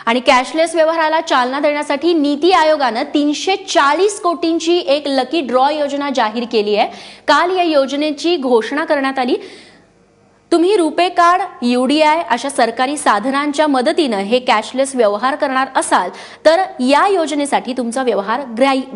आणि कॅशलेस व्यवहाराला चालना देण्यासाठी नीती आयोगानं 340 कोटींची एक लकी ड्रॉ योजना जाहीर केली आहे। काल या योजनेची घोषणा करण्यात आली। तुम्ही रुपे कार्ड, यूडीआय अशा सरकारी साधनांच्या मदतीने हे कॅशलेस व्यवहार करणार असाल तर या योजनेसाठी तुमचा व्यवहार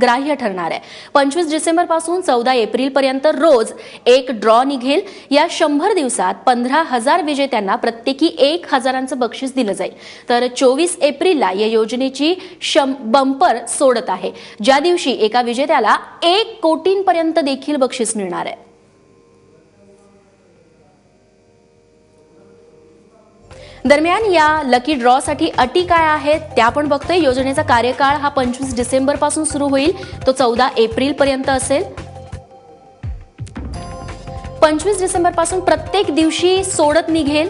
ग्राह्य ठरणार आहे। 25 डिसेंबर पासून 14 एप्रिल पर्यंत रोज एक ड्रॉ निघेल। या 100 दिवसात 15,000 विजेत्यांना प्रत्येकी 1,000चं बक्षीस दिलं जाईल। तर 24 एप्रिलला या योजनेची बंपर सोडत आहे, ज्या दिवशी एका विजेत्याला 1 कोटींपर्यंत देखील बक्षीस मिळणार आहे। दरम्यान या लकी ड्रॉ साठी अटी काय आहेत त्या आपण बघतोय। योजनेचा कार्यकाळ हा 25 डिसेंबर पासून सुरू होईल, तो 14 एप्रिल पर्यंत असेल। 25 डिसेंबर पासून प्रत्येक दिवशी सोडत निघेल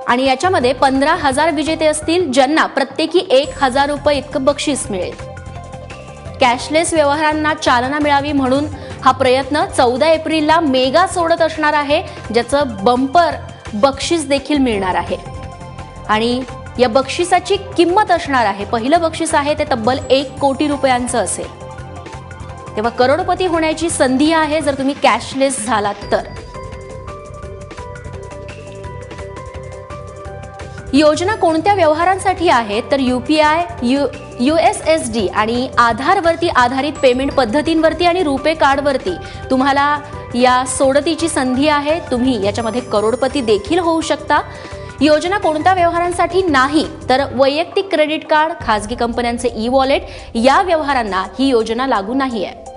आणि याच्यामध्ये 15,000 विजेते असतील, ज्यांना प्रत्येकी 1,000 रुपये इतकं बक्षीस मिळेल। कॅशलेस व्यवहारांना चालना मिळावी म्हणून हा प्रयत्न 14 एप्रिलला मेगा सोडत असणार आहे, ज्याचं बंपर बक्षीस देखील मिळणार आहे आणि या बक्षिसाची किंमत असणार आहे, पहिलं बक्षीस आहे ते तब्बल 1 कोटी रुपयांचं असेल। तेव्हा करोडपती होण्याची संधी आहे जर तुम्ही कॅशलेस झालात तर। योजना कोणत्या व्यवहारांसाठी आहे तर यूपीआय, यूएसएसडी आणि आधारवरती आधारित पेमेंट पद्धतींवरती आणि रुपे कार्डवरती तुम्हाला या सोडतीची संधी आहे। तुम्ही याच्यामध्ये करोडपती देखील होऊ शकता। योजना कोणत्या व्यवहारांसाठी नाही तर वैयक्तिक क्रेडिट कार्ड, खासगी कंपन्यांचे ई वॉलेट या व्यवहारांना ही योजना लागू नाही आहे।